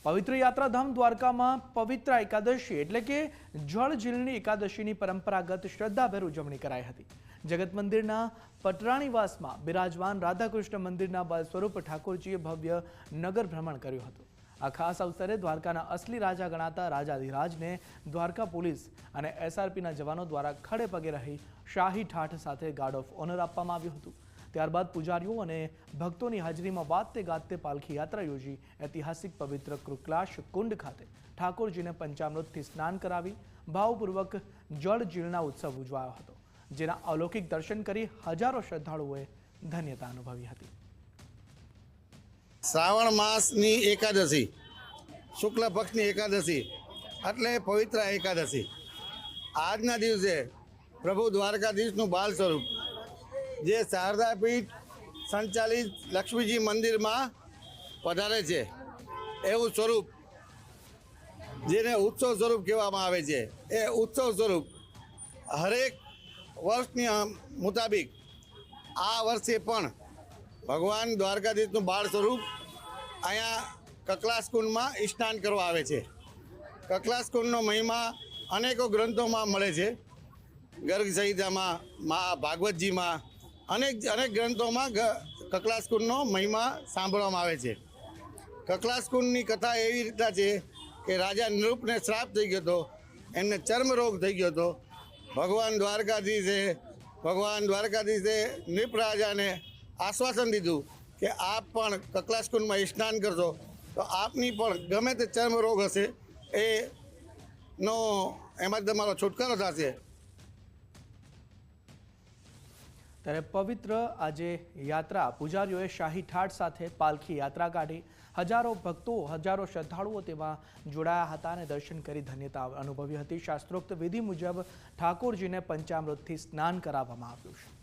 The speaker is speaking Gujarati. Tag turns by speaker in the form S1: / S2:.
S1: પવિત્ર યાત્રાધામ દ્વારકામાં પવિત્ર એકાદશી એટલે કે જળ ઝીલની એકાદશીની પરંપરાગત શ્રદ્ધાભેર ઉજવણી કરાઈ હતી। જગત મંદિરના પટરાણીવાસમાં બિરાજમાન રાધાકૃષ્ણ મંદિરના બાલ સ્વરૂપ ઠાકોરજીએ ભવ્ય નગર ભ્રમણ કર્યું હતું। આ ખાસ અવસરે દ્વારકાના અસલી રાજા ગણાતા રાજાધિરાજને દ્વારકા પોલીસ અને એસઆરપીના જવાનો દ્વારા ખડે પગે રહી શાહી ઠાઠ સાથે ગાર્ડ ઓફ ઓનર આપવામાં આવ્યું હતું। ત્યારબાદ પૂજારીઓ અને ભક્તોની હાજરીમાં વાજતે ગાજતે પાલખી યાત્રા યોજી ઐતિહાસિક પવિત્ર કૃકલાશ કુંડ ખાતે ઠાકોરજીને પંચામૃતથી સ્નાન કરાવી ભાવપૂર્વક જળ ઝીલના ઉત્સવ ઉજવાયો હતો, જેના અલૌકિક દર્શન કરી હજારો શ્રદ્ધાળુઓએ ધન્યતા અનુભવી હતી।
S2: શ્રાવણ માસની એકાદશી, શુક્લ પક્ષની એકાદશી એટલે પવિત્ર એકાદશી। આજના દિવસે પ્રભુ દ્વારકાધીશનું બાલ સ્વરૂપ જે શારદાપીઠ સંચાલિત લક્ષ્મીજી મંદિરમાં પધારે છે, એવું સ્વરૂપ જેને ઉત્સવ સ્વરૂપ કહેવામાં આવે છે, એ ઉત્સવ સ્વરૂપ હરેક વર્ષની મુતાબિક આ વર્ષે પણ ભગવાન દ્વારકાધીશનું બાળ સ્વરૂપ અહીંયા કકલાશ કુંડમાં સ્નાન કરવા આવે છે। કકલાશ કુંડનો મહિમા અનેકો ગ્રંથોમાં મળે છે। ગર્ગ સંહિતામાં, ભાગવતજીમાં અનેક ગ્રંથોમાં કકલાશ કુંડનો મહિમા સાંભળવામાં આવે છે। કકલાશ કુંડની કથા એવી રીતના છે કે રાજા નિરૂપને શ્રાપ થઈ ગયો હતો, એમને ચર્મરોગ થઈ ગયો હતો। ભગવાન દ્વારકાધીશે નિરૂપ રાજાને આશ્વાસન દીધું કે આપ પણ કકલાશ કુંડમાં સ્નાન કરશો તો આપની પણ ગમે તે ચર્મરોગ હશે એમાં તમારો છુટકારો થશે।
S1: ત્યારે પવિત્ર આજે યાત્રા પૂજારીઓએ શાહી ઠાઠ સાથે પાલખી યાત્રા કાઢી હજારો ભક્તો, હજારો શ્રદ્ધાળુઓ તેમાં જોડાયા હતા અને દર્શન કરી ધન્યતા અનુભવી હતી। શાસ્ત્રોક્ત વિધિ મુજબ ઠાકોરજીને પંચામૃતથી સ્નાન કરાવવામાં આવ્યું છે।